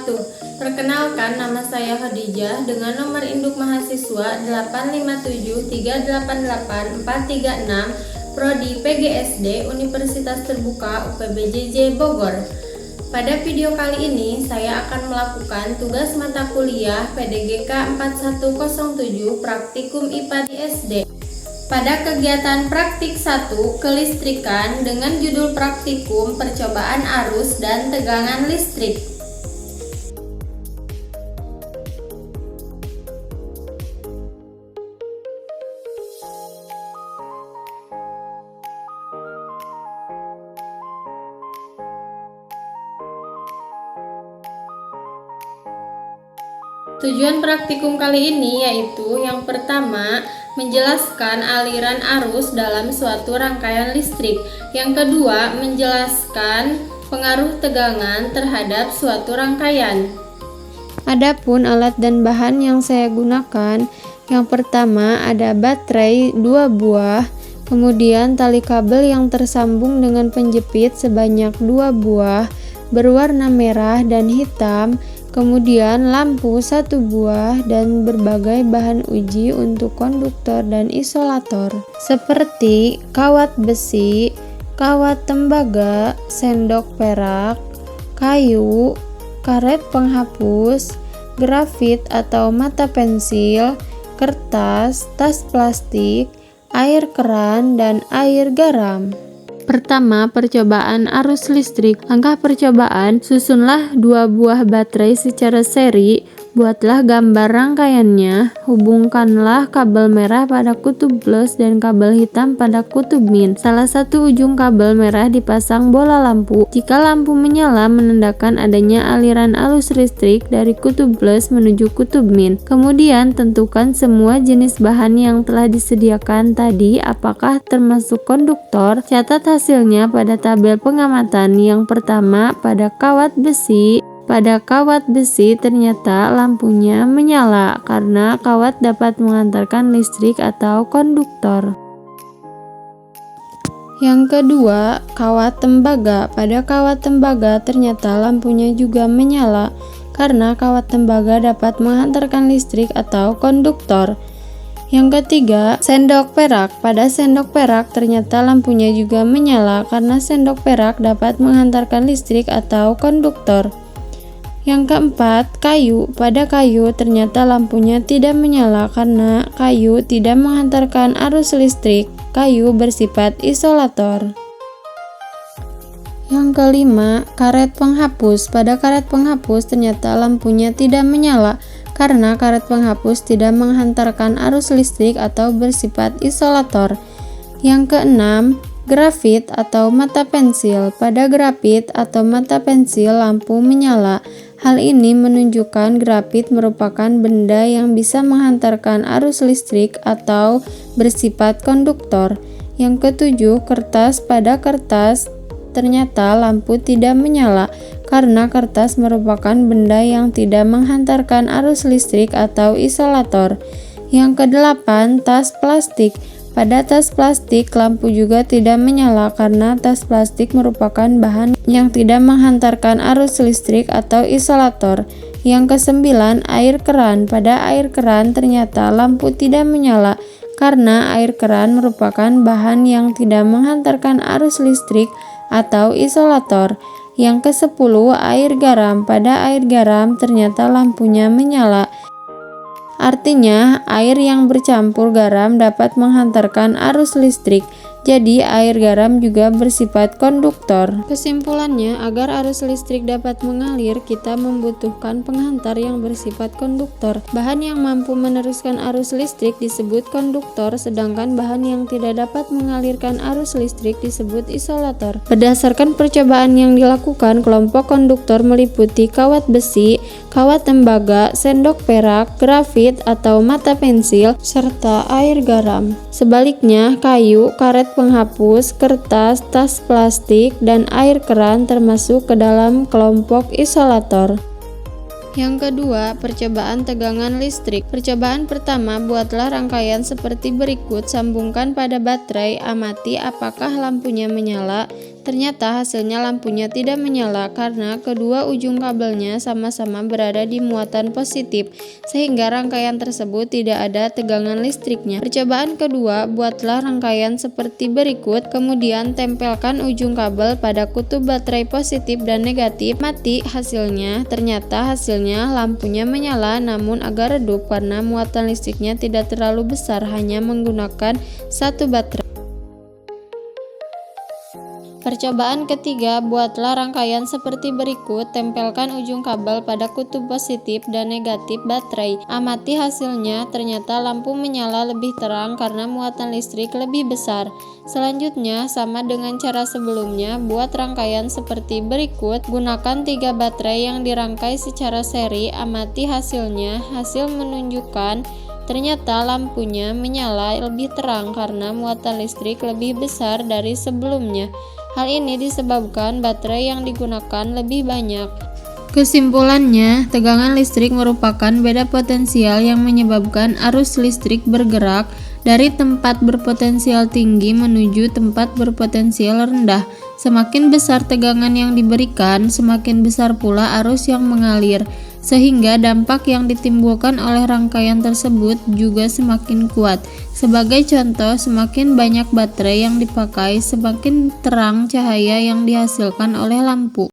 wabarakatuh. Perkenalkan, nama saya Khadijah dengan nomor induk mahasiswa 857388436 Prodi PGSD Universitas Terbuka UPBJJ Bogor. Pada video kali ini saya akan melakukan tugas mata kuliah PDGK 4107 Praktikum IPA di SD. Pada kegiatan praktik 1 kelistrikan dengan judul praktikum percobaan arus dan tegangan listrik. Tujuan praktikum kali ini yaitu yang pertama, menjelaskan aliran arus dalam suatu rangkaian listrik. Yang kedua, menjelaskan pengaruh tegangan terhadap suatu rangkaian. Adapun alat dan bahan yang saya gunakan, yang pertama ada baterai 2 buah, kemudian tali kabel yang tersambung dengan penjepit sebanyak 2 buah berwarna merah dan hitam, kemudian lampu 1 buah dan berbagai bahan uji untuk konduktor dan isolator seperti kawat besi, kawat tembaga, sendok perak, kayu, karet penghapus, grafit atau mata pensil, kertas, tas plastik, air keran, dan air garam. Pertama, percobaan arus listrik. Langkah percobaan, susunlah 2 buah baterai secara seri, buatlah gambar rangkaiannya, hubungkanlah kabel merah pada kutub plus dan kabel hitam pada kutub min. Salah satu ujung kabel merah dipasang bola lampu. Jika lampu menyala menandakan adanya aliran arus listrik dari kutub plus menuju kutub min. Kemudian tentukan semua jenis bahan yang telah disediakan tadi apakah termasuk konduktor. Catat hasilnya pada tabel pengamatan. Yang pertama, pada kawat besi. Pada kawat besi ternyata lampunya menyala karena kawat dapat mengantarkan listrik atau konduktor. Yang kedua, kawat tembaga. Pada kawat tembaga ternyata lampunya juga menyala karena kawat tembaga dapat menghantarkan listrik atau konduktor. Yang ketiga, sendok perak. Pada sendok perak ternyata lampunya juga menyala karena sendok perak dapat menghantarkan listrik atau konduktor. Yang keempat, kayu. Pada kayu ternyata lampunya tidak menyala karena kayu tidak menghantarkan arus listrik. Kayu bersifat isolator. Yang kelima, karet penghapus. Pada karet penghapus ternyata lampunya tidak menyala karena karet penghapus tidak menghantarkan arus listrik atau bersifat isolator. Yang keenam, grafit atau mata pensil. Pada grafit atau mata pensil lampu menyala. Hal ini menunjukkan grafit merupakan benda yang bisa menghantarkan arus listrik atau bersifat konduktor. Yang ketujuh, kertas. Pada kertas ternyata lampu tidak menyala karena kertas merupakan benda yang tidak menghantarkan arus listrik atau isolator. Yang kedelapan, tas plastik. Pada tas plastik, lampu juga tidak menyala karena tas plastik merupakan bahan yang tidak menghantarkan arus listrik atau isolator. Yang kesembilan, air keran. Pada air keran ternyata lampu tidak menyala karena air keran merupakan bahan yang tidak menghantarkan arus listrik atau isolator. Yang kesepuluh, air garam. Pada air garam ternyata lampunya menyala. Artinya, air yang bercampur garam dapat menghantarkan arus listrik. Jadi, air garam juga bersifat konduktor. Kesimpulannya, agar arus listrik dapat mengalir, kita membutuhkan penghantar yang bersifat konduktor. Bahan yang mampu meneruskan arus listrik disebut konduktor, sedangkan bahan yang tidak dapat mengalirkan arus listrik disebut isolator. Berdasarkan percobaan yang dilakukan, kelompok konduktor meliputi kawat besi, kawat tembaga, sendok perak, grafit atau mata pensil, serta air garam. Sebaliknya, kayu, karet penghapus, kertas, tas plastik, dan air keran termasuk ke dalam kelompok isolator. Yang kedua, percobaan tegangan listrik. Percobaan pertama, buatlah rangkaian seperti berikut. Sambungkan pada baterai, amati apakah lampunya menyala. Ternyata hasilnya lampunya tidak menyala karena kedua ujung kabelnya sama-sama berada di muatan positif, sehingga rangkaian tersebut tidak ada tegangan listriknya. Percobaan kedua, buatlah rangkaian seperti berikut, kemudian tempelkan ujung kabel pada kutub baterai positif dan negatif, mati hasilnya. Ternyata hasilnya lampunya menyala namun agak redup karena muatan listriknya tidak terlalu besar, hanya menggunakan satu baterai. Percobaan ketiga, buatlah rangkaian seperti berikut, tempelkan ujung kabel pada kutub positif dan negatif baterai. Amati hasilnya, ternyata lampu menyala lebih terang karena muatan listrik lebih besar. Selanjutnya, sama dengan cara sebelumnya, buat rangkaian seperti berikut, gunakan 3 baterai yang dirangkai secara seri, amati hasilnya. Hasil menunjukkan ternyata lampunya menyala lebih terang karena muatan listrik lebih besar dari sebelumnya. Hal ini disebabkan baterai yang digunakan lebih banyak. Kesimpulannya, tegangan listrik merupakan beda potensial yang menyebabkan arus listrik bergerak dari tempat berpotensial tinggi menuju tempat berpotensial rendah. Semakin besar tegangan yang diberikan, semakin besar pula arus yang mengalir, sehingga dampak yang ditimbulkan oleh rangkaian tersebut juga semakin kuat. Sebagai contoh, semakin banyak baterai yang dipakai, semakin terang cahaya yang dihasilkan oleh lampu.